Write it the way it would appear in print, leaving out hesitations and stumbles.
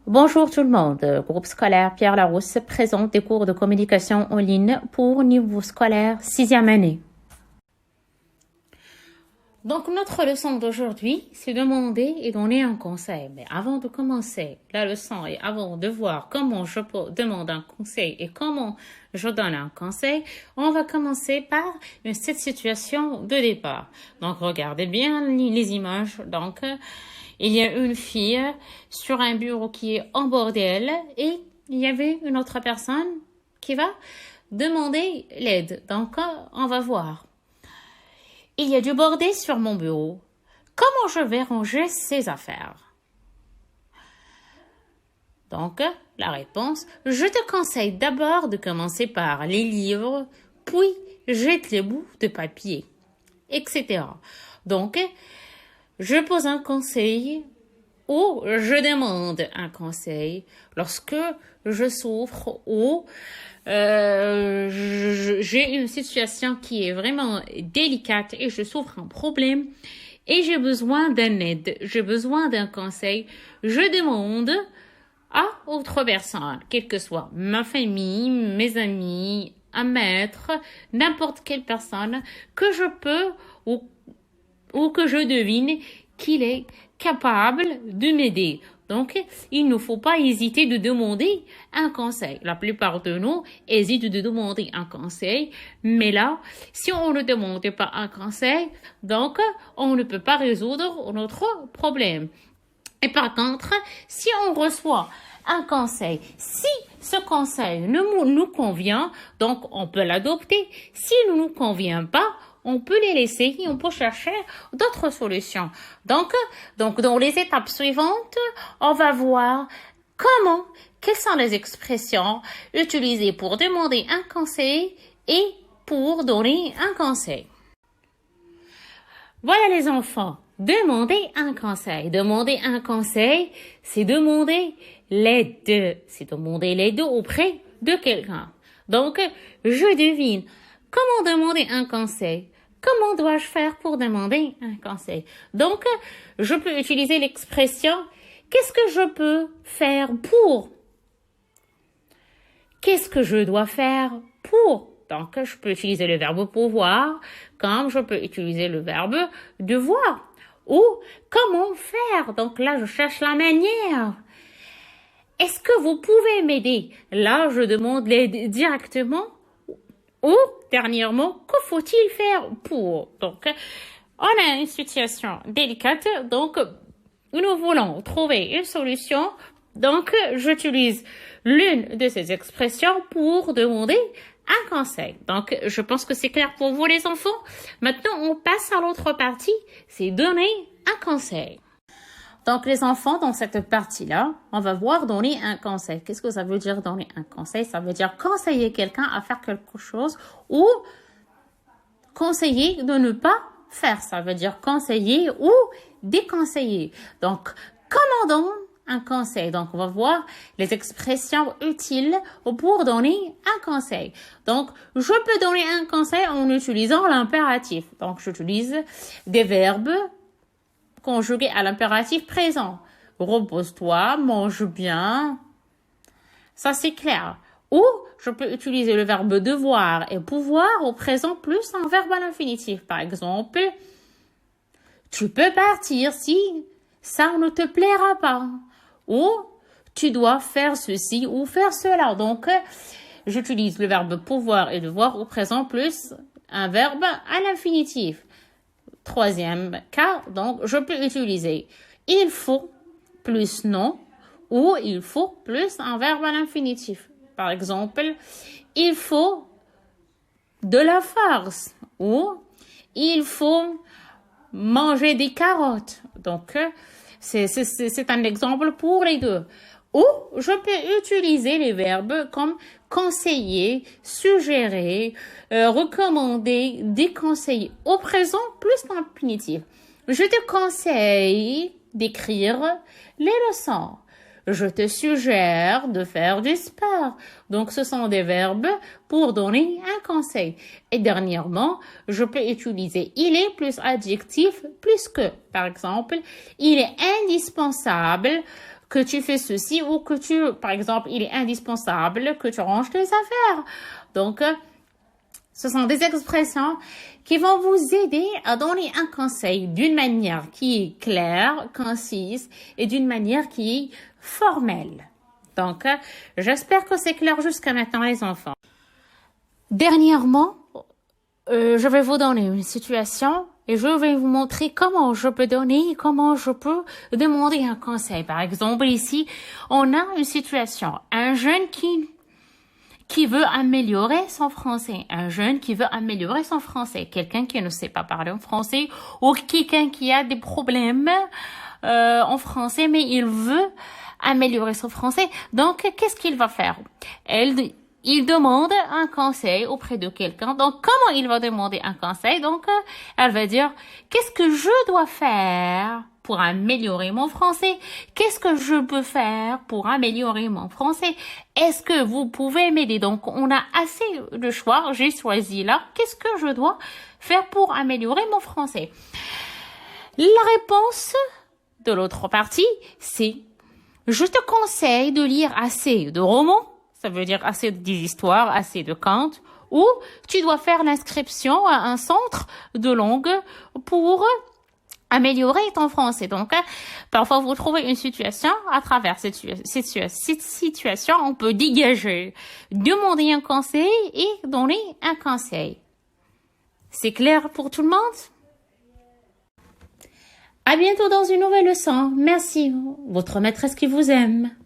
Bonjour tout le monde. Groupe scolaire Pierre Larousse présente des cours de communication en ligne pour niveau scolaire 6e année. Donc, notre leçon d'aujourd'hui, c'est demander et donner un conseil. Mais avant de commencer la leçon et avant de voir comment je peux demander un conseil et comment je donne un conseil, on va commencer par cette situation de départ. Donc, regardez bien les images. Donc, il y a une fille sur un bureau qui est en bordel et il y avait une autre personne qui va demander l'aide. Donc, on va voir. Il y a du bordel sur mon bureau. Comment je vais ranger ces affaires? Donc, la réponse, je te conseille d'abord de commencer par les livres, puis jette les bouts de papier, etc. Donc, je pose un conseil ou je demande un conseil lorsque je souffre ou j'ai une situation qui est vraiment délicate et je souffre un problème et j'ai besoin d'une aide, j'ai besoin d'un conseil. Je demande à autre personne, quelle que soit ma famille, mes amis, un maître, n'importe quelle personne que je peux ou que je devine qu'il est capable de m'aider. Donc, il ne faut pas hésiter de demander un conseil. La plupart de nous hésitent de demander un conseil, mais là, si on ne demande pas un conseil, donc on ne peut pas résoudre notre problème. Et par contre, si on reçoit un conseil, si ce conseil nous convient, donc on peut l'adopter. S'il ne nous convient pas, on peut les laisser et on peut chercher d'autres solutions. Donc, dans les étapes suivantes, on va voir quelles sont les expressions utilisées pour demander un conseil et pour donner un conseil. Voilà les enfants, demander un conseil. Demander un conseil, c'est demander l'aide. C'est demander l'aide auprès de quelqu'un. Donc, je devine. Comment demander un conseil? Comment dois-je faire pour demander un conseil? Donc, je peux utiliser l'expression « Qu'est-ce que je peux faire pour ?» Qu'est-ce que je dois faire pour? Donc, je peux utiliser le verbe pouvoir, comme je peux utiliser le verbe devoir. Ou comment faire? Donc là, je cherche la manière. Est-ce que vous pouvez m'aider? Là, je demande l'aide directement. Ou, dernièrement, que faut-il faire pour? Donc, on a une situation délicate, donc nous voulons trouver une solution. Donc, j'utilise l'une de ces expressions pour demander un conseil. Donc, je pense que c'est clair pour vous les enfants. Maintenant, on passe à l'autre partie, c'est donner un conseil. Donc, les enfants, dans cette partie-là, on va voir donner un conseil. Qu'est-ce que ça veut dire donner un conseil? Ça veut dire conseiller quelqu'un à faire quelque chose ou conseiller de ne pas faire. Ça veut dire conseiller ou déconseiller. Donc, comment donner un conseil? Donc, on va voir les expressions utiles pour donner un conseil. Donc, je peux donner un conseil en utilisant l'impératif. Donc, j'utilise des verbes conjugué à l'impératif présent. Repose-toi, mange bien. Ça, c'est clair. Ou je peux utiliser le verbe devoir et pouvoir au présent plus un verbe à l'infinitif. Par exemple, tu peux partir si ça ne te plaira pas. Ou tu dois faire ceci ou faire cela. Donc, j'utilise le verbe pouvoir et devoir au présent plus un verbe à l'infinitif. Troisième cas, donc, je peux utiliser il faut plus non ou il faut plus un verbe à l'infinitif. Par exemple, il faut de la farce ou il faut manger des carottes. Donc, c'est un exemple pour les deux. Ou je peux utiliser les verbes comme conseiller, suggérer, recommander, déconseiller. Au présent, plus l'infinitif. Je te conseille d'écrire les leçons. Je te suggère de faire du sport. Donc, ce sont des verbes pour donner un conseil. Et dernièrement, je peux utiliser il est plus adjectif plus que. Par exemple, il est indispensable que tu fais ceci ou que par exemple, il est indispensable que tu ranges tes affaires. Donc, ce sont des expressions qui vont vous aider à donner un conseil d'une manière qui est claire, concise et d'une manière qui est formelle. Donc, j'espère que c'est clair jusqu'à maintenant, les enfants. Dernièrement, je vais vous donner une situation et je vais vous montrer comment je peux demander un conseil. Par exemple, ici, on a une situation, un jeune qui veut améliorer son français, quelqu'un qui ne sait pas parler en français ou quelqu'un qui a des problèmes en français, mais il veut améliorer son français. Donc, qu'est-ce qu'il va faire? Il demande un conseil auprès de quelqu'un. Donc, comment il va demander un conseil? Donc, elle va dire, qu'est-ce que je dois faire pour améliorer mon français? Qu'est-ce que je peux faire pour améliorer mon français? Est-ce que vous pouvez m'aider? Donc, on a assez de choix. J'ai choisi là. Qu'est-ce que je dois faire pour améliorer mon français? La réponse de l'autre partie, c'est je te conseille de lire assez de romans, ça veut dire assez d'histoires, assez de contes, ou tu dois faire l'inscription à un centre de langue pour améliorer ton français. Donc, parfois, vous trouvez une situation, à travers cette situation, on peut dégager, demander un conseil et donner un conseil. C'est clair pour tout le monde? À bientôt dans une nouvelle leçon. Merci, votre maîtresse qui vous aime.